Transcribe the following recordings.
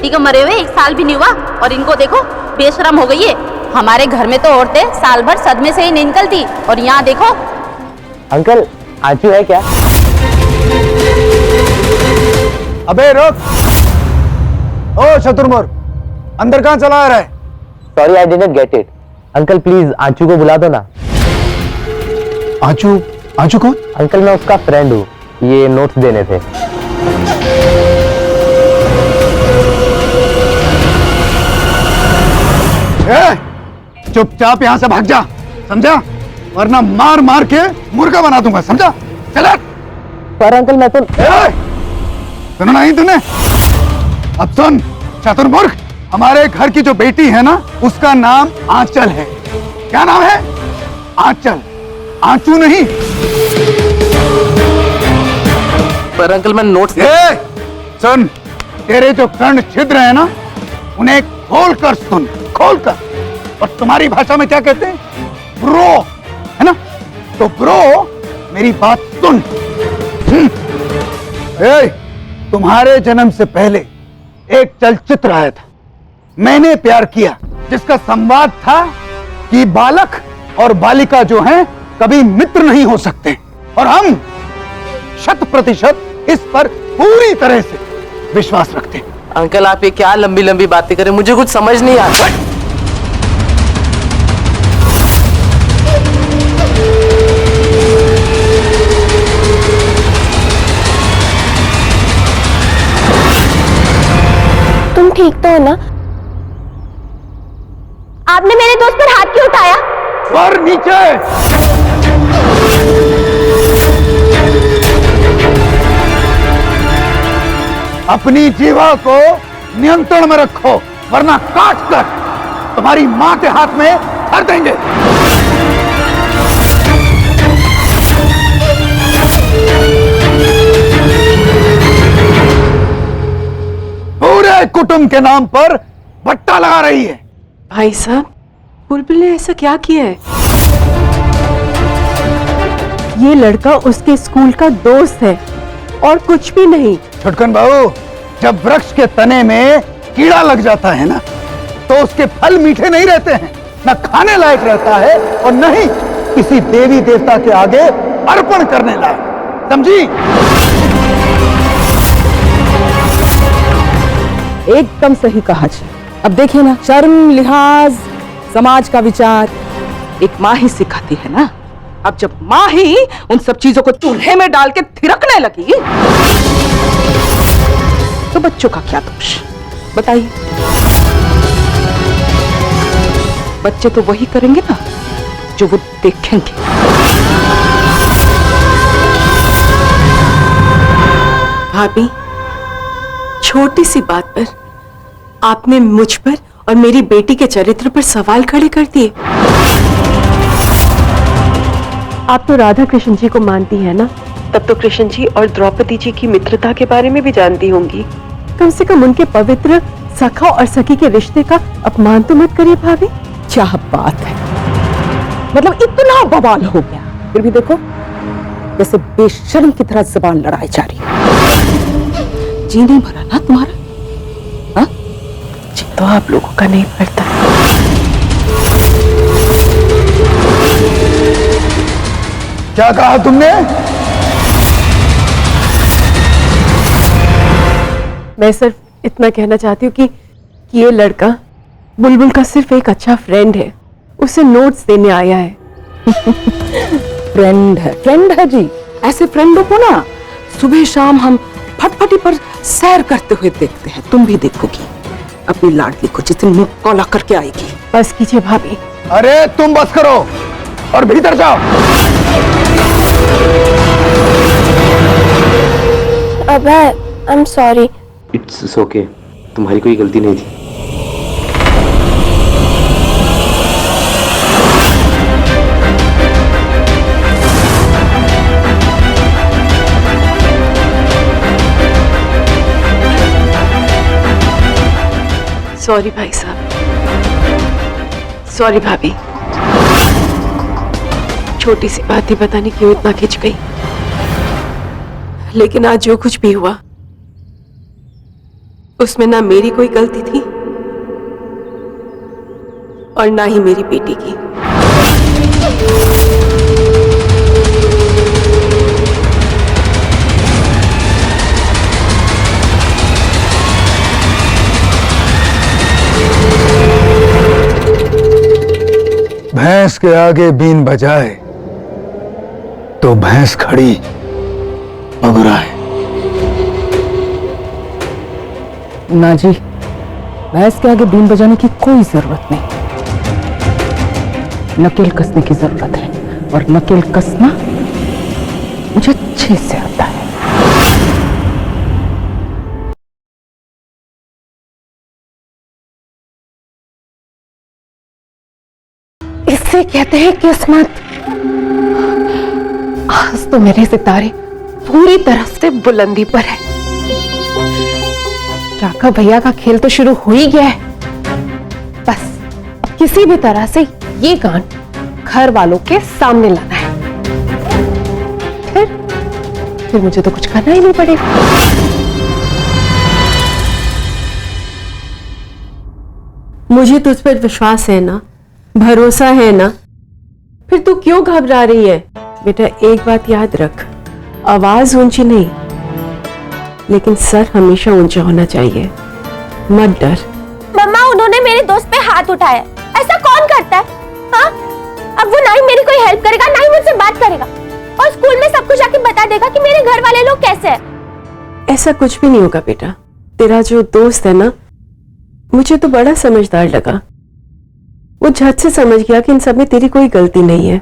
बेटी को मरे हुए 1 साल भी नहीं हुआ और इनको देखो बेशरम हो गई है। हमारे घर में तो औरतें साल भर सदमे से ही नहीं निकलती और यहाँ देखो। अंकल आंचू है क्या? अबे रुक! ओ शत्रुमुर्ख, अंदर कहाँ चला आ रहा है? Sorry I didn't get it. Uncle please Anchu को बुला दो ना। आंचू? आंचू कौन? अंकल मैं उसका फ्रेंड हूँ, ये नोट्स देने थे। चुपचाप यहाँ से भाग जा, समझा? वरना मार मार के मुर्गा बना दूंगा, समझा? चल। पर अंकल मैं तो सुना नहीं तूने? अब सुन चतुर्मुर्ख, हमारे घर की जो बेटी है ना, उसका नाम आंचल है। क्या नाम है? आंचल, आंचू नहीं। पर अंकल मैं नोट्स सुन, तेरे जो कर्ण छिद्र है ना, उन्हें खोल कर सुन, खोल कर। और तुम्हारी भाषा में क्या कहते हैं? ब्रो, है ना? तो ब्रो मेरी बात सुन। तुम्हारे जन्म से पहले एक चलचित्र आया था, मैंने प्यार किया, जिसका संवाद था कि बालक और बालिका जो हैं कभी मित्र नहीं हो सकते। और हम 100% इस पर पूरी तरह से विश्वास रखते हैं। अंकल आप ये क्या लंबी लंबी बातें करें, मुझे कुछ समझ नहीं आता। तुम ठीक तो हो ना? आपने मेरे दोस्त पर हाथ क्यों उठाया? और नीचे! अपनी जीवा को नियंत्रण में रखो, वरना काट कर तुम्हारी मां के हाथ में कर देंगे। पूरे कुटुंब के नाम पर बट्टा लगा रही है। भाई साहब, बुलबुल ने ऐसा क्या किया है? ये लड़का उसके स्कूल का दोस्त है और कुछ भी नहीं। छुटकन बाबू, जब वृक्ष के तने में कीड़ा लग जाता है ना, तो उसके फल मीठे नहीं रहते हैं, न खाने लायक रहता है और न ही किसी देवी देवता के आगे अर्पण करने लायक, समझी? एकदम सही कहा जी। अब देखिए ना, शर्म, लिहाज, समाज का विचार एक माँ ही सिखाती है ना। अब जब माँ ही उन सब चीजों को चूल्हे में डाल के थिरकने लगी, तो बच्चों का क्या दोष? बताइए। बच्चे तो वही करेंगे ना जो वो देखेंगे। भाभी, छोटी सी बात पर आपने मुझ पर और मेरी बेटी के चरित्र पर सवाल खड़े कर दिए। आप तो राधा कृष्ण जी को मानती हैं ना? तब तो कृष्ण जी और द्रौपदी जी की मित्रता के बारे में भी जानती होंगी। कम से कम उनके पवित्र सखा और सखी के रिश्ते का अपमान तो मत करिए भाभी। क्या बात है, मतलब इतना बवाल हो गया, फिर भी देखो जैसे बेशर्म की तरह जुबान लड़ाई जा रही है। जी नहीं भरा ना तुम्हारा? हाँ, जी तो आप लोगों का नहीं भरता। क्या कहा तुमने? मैं सिर्फ इतना कहना चाहती हूँ कि ये लड़का बुलबुल का सिर्फ एक अच्छा फ्रेंड है, उसे नोट्स देने आया है। फ्रेंड है जी। ऐसे फ्रेंडों को ना सुबह शाम हम फटफटी पर सैर करते हुए देखते हैं। तुम भी देखोगी अपनी लाडली को जिस दिन मुंह कौला करके आएगी। बस कीजिए भाभी। अरे तुम बस करो और भीतर जाओ। अबे, I am sorry. It's okay, तुम्हारी कोई गलती नहीं थी। सॉरी भाई साहब, सॉरी भाभी। छोटी सी बात ही पता नहीं क्यों इतना खिंच गई, लेकिन आज जो कुछ भी हुआ उसमें ना मेरी कोई गलती थी और ना ही मेरी बेटी की। भैंस के आगे बीन बजाए तो भैंस खड़ी बगुराए। ना जी, भैंस के आगे बीन बजाने की कोई जरूरत नहीं। नकेल कसने की जरूरत है, और नकेल कसना मुझे अच्छे से आता है। इससे कहते हैं किस्मत। आज तो मेरे सितारे पूरी तरह से बुलंदी पर है। राघव भैया का खेल तो शुरू हो ही गया है। बस अब किसी भी तरह से ये गान घर वालों के सामने लाना है। फिर मुझे तो कुछ करना ही नहीं पड़ेगा। मुझे तुझ पर विश्वास है ना, भरोसा है ना, फिर तू क्यों घबरा रही है? बेटा एक बात याद रख, आवाज ऊंची नहीं लेकिन सर हमेशा ऊंचा होना चाहिए। मत डर। मम्मा, उन्होंने मेरे दोस्त पे हाथ उठाया। ऐसा कौन करता है? हाँ, अब वो ना ही मेरी कोई हेल्प करेगा, ना ही मुझसे बात करेगा, और स्कूल में सबको जाके बता देगा कि मेरे घर वाले लोग कैसे हैं। ऐसा कुछ भी नहीं होगा बेटा। तेरा जो दोस्त है ना, मुझे तो बड़ा समझदार लगा। वो झट से समझ गया कि इन सब में तेरी कोई गलती नहीं है।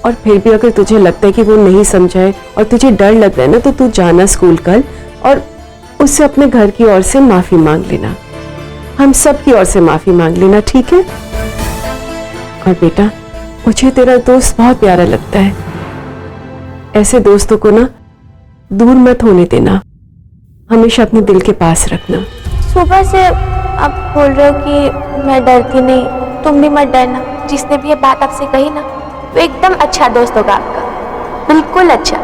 और फिर भी अगर तुझे लगता है कि वो नहीं समझाए और तुझे डर लग रहा है ना, तो तू जाना स्कूल कल और उससे अपने घर की ओर से माफी मांग लेना। हम सब की ओर से माफी मांग लेना, ठीक है? और बेटा, मुझे तेरा दोस्त बहुत प्यारा लगता है। ऐसे दोस्तों को ना दूर मत होने देना, हमेशा अपने दिल के पास रखना। सुबह से आप बोल रहे हो कि मैं डरती नहीं, तुम भी मत डरना। जिसने भी ये बात आपसे कही ना, वो एकदम अच्छा दोस्त होगा आपका, बिल्कुल अच्छा।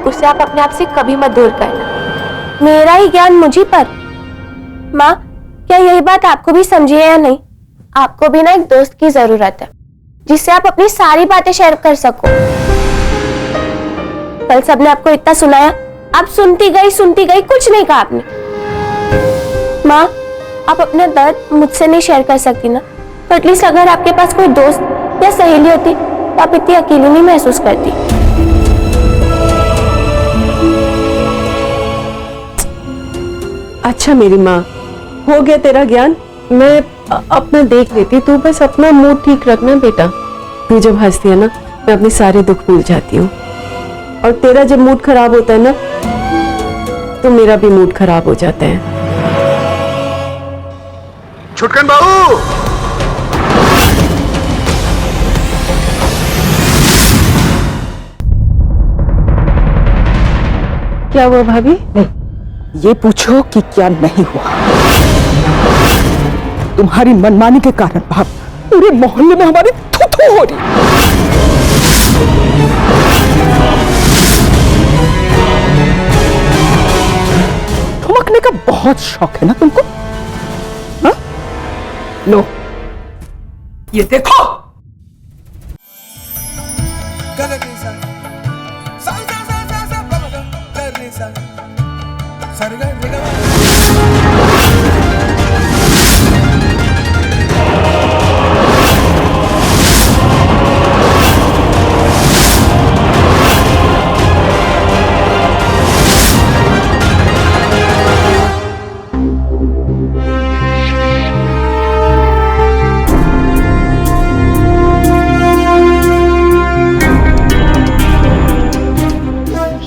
उसे आप अपने आप से कभी मत दूर करना। मेरा ही ज्ञान मुझी पर। माँ, क्या यही बात आपको भी समझी है या नहीं? आपको भी ना एक दोस्त की जरूरत है, जिससे आप अपनी सारी बातें शेयर कर सको। कल सबने आपको इतना सुनाया, आप सुनती गई, कुछ नहीं कहा आपने। माँ, आप अपना दर्द मुझसे नहीं शेयर कर सकती ना, तो एटलीस्ट अगर आपके पास कोई दोस्त या सहेली होती तो आप इतनी अकेली नहीं महसूस करती। अच्छा मेरी माँ, हो गया तेरा ज्ञान। मैं अपना देख लेती, तू बस अपना मूड ठीक रखना बेटा। तू जब हंसती है ना, मैं अपने सारे दुख भूल जाती हूँ। और तेरा जब मूड खराब होता है ना, तो मेरा भी मूड खराब हो जाता है। छुटकन बाबू, क्या हुआ भाभी? नहीं, ये पूछो कि क्या नहीं हुआ। तुम्हारी मनमानी के कारण भाभी, पूरे मोहल्ले में हमारी थू-थू हो रही। ठुमकने का बहुत शौक है ना तुमको? हाँ? लो, ये देखो।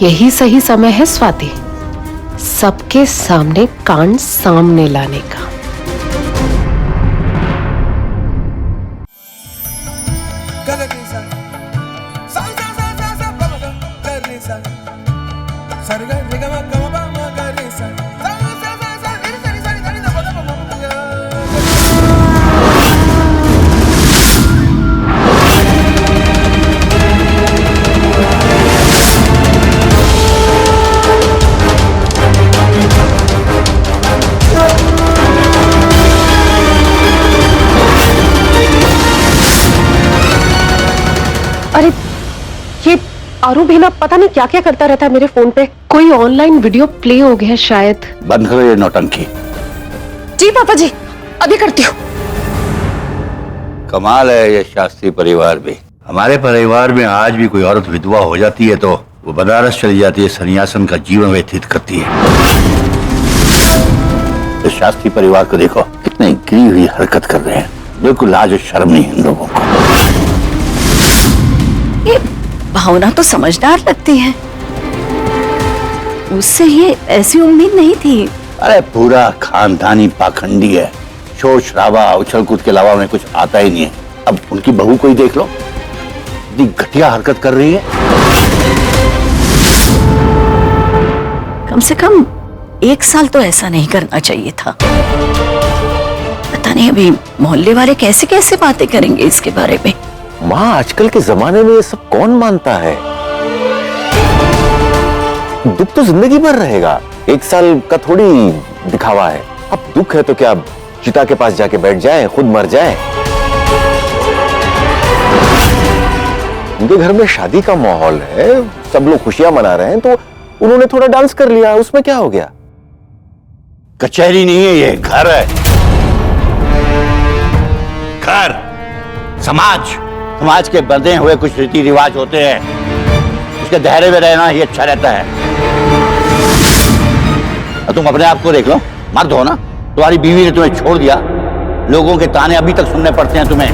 यही सही समय है स्वाति, सबके सामने कांड सामने लाने का। आरू भी ना पता नहीं क्या क्या करता रहता है मेरे फोन पे। कोई ऑनलाइन वीडियो प्ले हो गया शायद। बंद करो ये नौटंकी। जी पापा जी, अभी करती हूँ। कमाल है ये शास्त्री परिवार भी। हमारे परिवार में आज भी कोई औरत विधवा हो जाती है तो वो बनारस चली जाती है, सन्यासन का जीवन व्यतीत करती है। इस शास्त्री परिवार को देखो, कितनी गिरी हुई हरकत कर रहे हैं। बिल्कुल लाज और शर्म नहीं इन लोगों को। ये भावना तो समझदार लगती है, उससे ये ऐसी उम्मीद नहीं थी। अरे पूरा खानदानी पाखंडी है, शोर शराबा उछल कूद के अलावा उन्हें कुछ आता ही नहीं है। अब उनकी बहू को ही देख लो, इतनी घटिया हरकत कर रही है। कम से कम 1 साल तो ऐसा नहीं करना चाहिए था। पता नहीं अभी मोहल्ले वाले कैसे कैसे बातें करेंगे इसके बारे में। माँ, आजकल के जमाने में ये सब कौन मानता है? दुख तो जिंदगी भर रहेगा, 1 साल का थोड़ी दिखावा है। अब दुख है तो क्या चिता के पास जाके बैठ जाए, खुद मर जाए? उनके घर में शादी का माहौल है, सब लोग खुशियां मना रहे हैं, तो उन्होंने थोड़ा डांस कर लिया, उसमें क्या हो गया? कचहरी नहीं है, ये घर है। घर, समाज, समाज के बंधे हुए कुछ रीति रिवाज होते हैं, उसके दायरे में रहना ही अच्छा रहता है। और तुम अपने आप को देख लो, मर्द हो ना, तुम्हारी बीवी ने तुम्हें छोड़ दिया, लोगों के ताने अभी तक सुनने पड़ते हैं तुम्हें।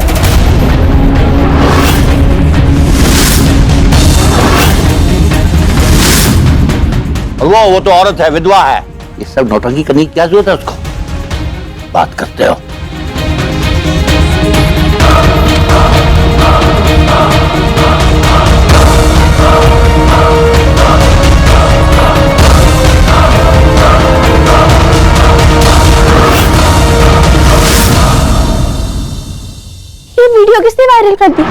वो तो औरत है, विधवा है। ये सब नौटंकी करने की क्या जरूरत है उसको? बात करते हो। ये वीडियो किसने वायरल कर दी?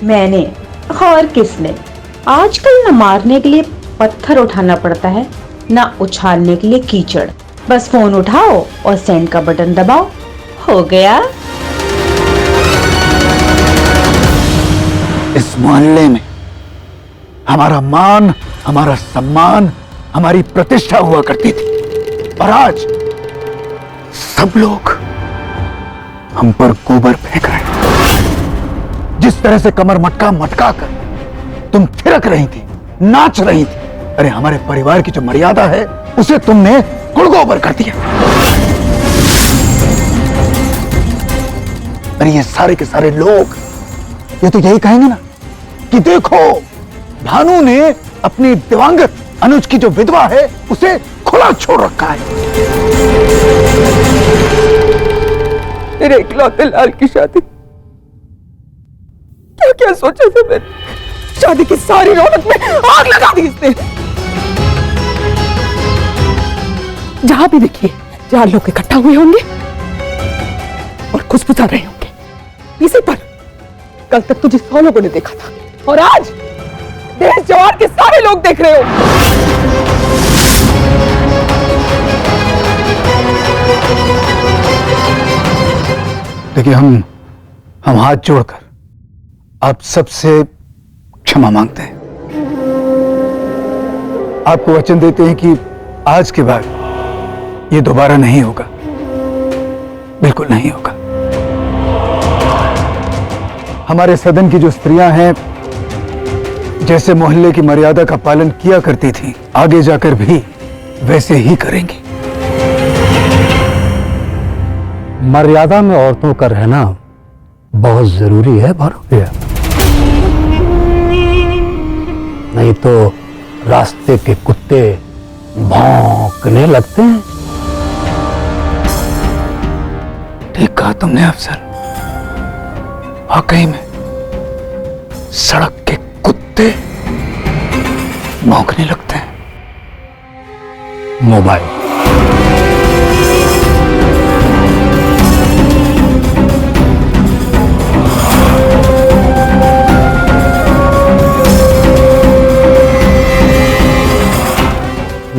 मैंने और किसने? आजकल न मारने के लिए पत्थर उठाना पड़ता है, ना उछालने के लिए कीचड़। बस फोन उठाओ और सेंड का बटन दबाओ, हो गया। इस मोहल्ले में हमारा मान, हमारा सम्मान, हमारी प्रतिष्ठा हुआ करती थी, और आज सब लोग हम पर गोबर फेंक रहे हैं। जिस तरह से कमर मटका मटका कर तुम थिरक रही थी, नाच रही थी, अरे हमारे परिवार की जो मर्यादा है उसे तुमने गुड़गोबर कर दिया। अरे ये सारे के सारे लोग ये तो यही कहेंगे ना कि देखो, भानु ने अपनी दिवंगत अनुज की जो विधवा है उसे खुला छोड़ रखा है। मेरे इकलौते लाल की शादी, क्या क्या सोचा था मैंने? शादी की सारी रौनक में आग लगा दी इसने। जहां भी देखिए 4 लोग इकट्ठा हुए होंगे और खुशबुसा रहे होंगे। इसी पर कल तक तुझे 100 लोगों ने देखा था, और आज देश जवान के सारे लोग देख रहे हो। देखिए, हम हाथ जोड़कर आप सबसे क्षमा मांगते हैं। आपको वचन देते हैं कि आज के बाद ये दोबारा नहीं होगा, बिल्कुल नहीं होगा। हमारे सदन की जो स्त्रियां हैं, जैसे मोहल्ले की मर्यादा का पालन किया करती थी, आगे जाकर भी वैसे ही करेंगी। मर्यादा में औरतों का रहना बहुत जरूरी है भानु भैया, नहीं तो रास्ते के कुत्ते भौंकने लगते हैं। ठीक कहा तुमने अफसर, वाकई में सड़क के कुत्ते भौंकने लगते हैं। मोबाइल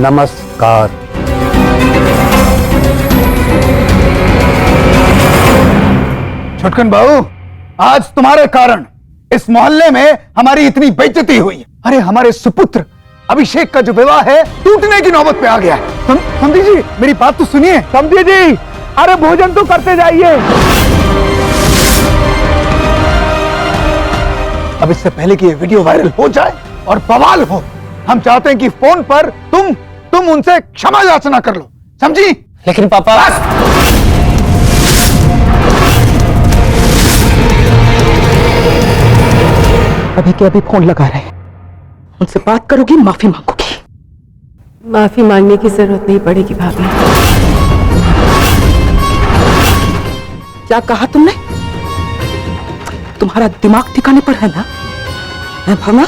नमस्कार। छुटकन बाबू, आज तुम्हारे कारण इस मोहल्ले में हमारी इतनी बेइज्जती हुई। अरे हमारे सुपुत्र अभिषेक का जो विवाह है टूटने की नौबत पे आ गया है। समझी जी, मेरी बात तो सुनिए। समझी जी, अरे भोजन तो करते जाइए। अब इससे पहले कि ये वीडियो वायरल हो जाए और बवाल हो, हम चाहते हैं कि फोन पर तुम उनसे क्षमा याचना कर लो, समझी? लेकिन पापा, अभी के अभी फोन लगा रहे हैं, उनसे बात करोगी, माफी मांगोगी। माफी मांगने की जरूरत नहीं पड़ेगी भाभी। क्या कहा तुमने? तुम्हारा दिमाग ठिकाने पर है ना? है भावना?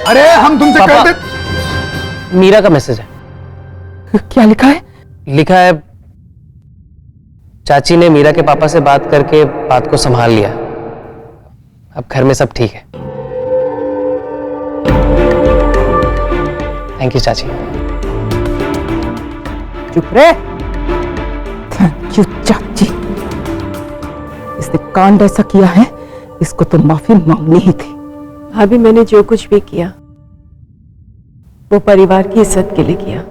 अरे हम तुमसे पापा, कहते। मीरा का मैसेज है। क्या लिखा है? लिखा है, चाची ने मीरा के पापा से बात करके बात को संभाल लिया, अब घर में सब ठीक है। थैंक यू चाची। चुप रहे। थैंक यू चाची। इसने कांड ऐसा किया है, इसको तो माफी मांगनी ही थी। भाभी, मैंने जो कुछ भी किया वो परिवार की इज्जत के लिए किया,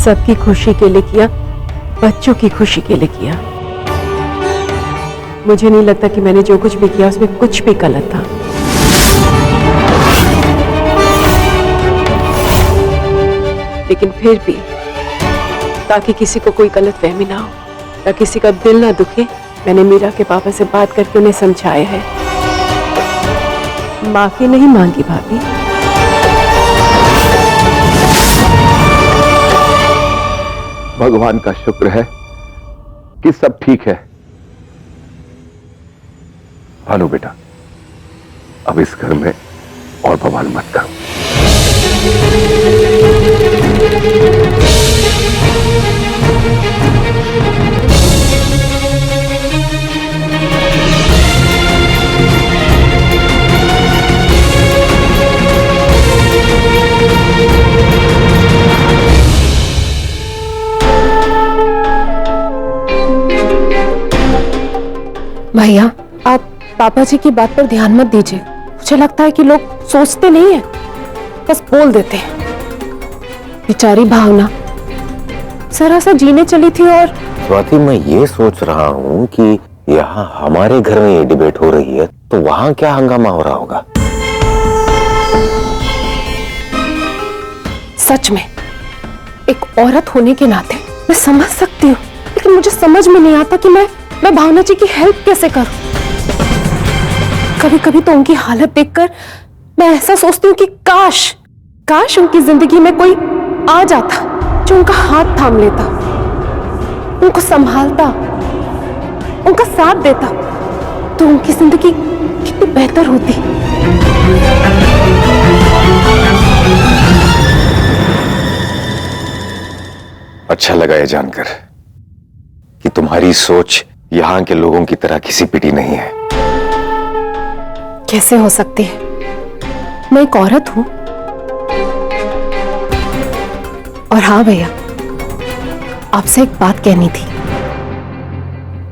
सबकी खुशी के लिए किया, बच्चों की खुशी के लिए किया। मुझे नहीं लगता कि मैंने जो कुछ भी किया उसमें कुछ भी गलत था। लेकिन फिर भी, ताकि किसी को कोई गलतफहमी ना हो या किसी का दिल ना दुखे, मैंने मीरा के पापा से बात करके उन्हें समझाया है। माफी नहीं मांगी भाभी। भगवान का शुक्र है कि सब ठीक है। भानु बेटा, अब इस घर में और बवाल मत करो। भैया, आप पापा जी की बात पर ध्यान मत दीजिए। मुझे लगता है कि लोग सोचते नहीं है, बस बोल देते हैं। बेचारी भावना जरा सा जीने चली थी और स्वाति, मैं ये सोच रहा हूँ कि यहाँ हमारे घर में ये डिबेट हो रही है तो वहां क्या हंगामा हो रहा होगा। सच में एक औरत होने के नाते मैं समझ सकती हूँ, लेकिन मुझे समझ में नहीं आता कि मैं भावना जी की हेल्प कैसे करूं। कभी कभी तो उनकी हालत देखकर मैं ऐसा सोचती हूँ कि काश उनकी जिंदगी में कोई आ जाता जो उनका हाथ थाम लेता, उनको संभालता, उनका साथ देता, तो उनकी जिंदगी कितनी बेहतर होती। अच्छा लगा ये जानकर कि तुम्हारी सोच यहाँ के लोगों की तरह घिसी पिटी नहीं है। कैसे हो सकती है? मैं एक औरत हूं। और हाँ भैया, आपसे एक बात कहनी थी।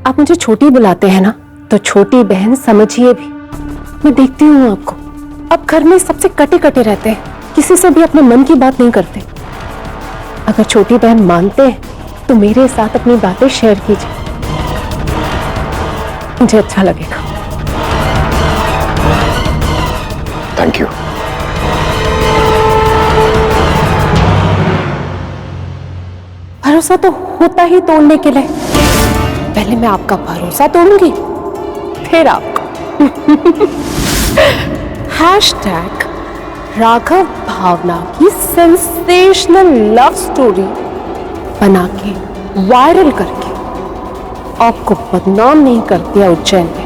आप मुझे छोटी बुलाते हैं ना, तो छोटी बहन समझिए भी। मैं देखती हूँ आपको, आप घर में सबसे कटे कटे रहते हैं, किसी से भी अपने मन की बात नहीं करते। अगर छोटी बहन मानते हैं तो मेरे साथ अपनी बातें शेयर कीजिए, मुझे अच्छा लगेगा। Thank you. भरोसा तो होता ही तोड़ने के लिए। पहले मैं आपका भरोसा तोड़ूंगी, फिर आपका। हैशटैग राघव भावना की सेंसेशनल लव स्टोरी बना के वायरल करके आपको बदनाम नहीं कर दिया उज्जैन में,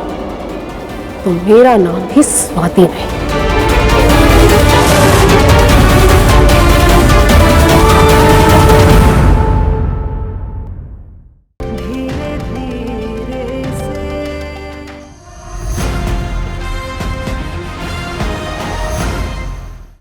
तो मेरा नाम भी स्वाति नहीं।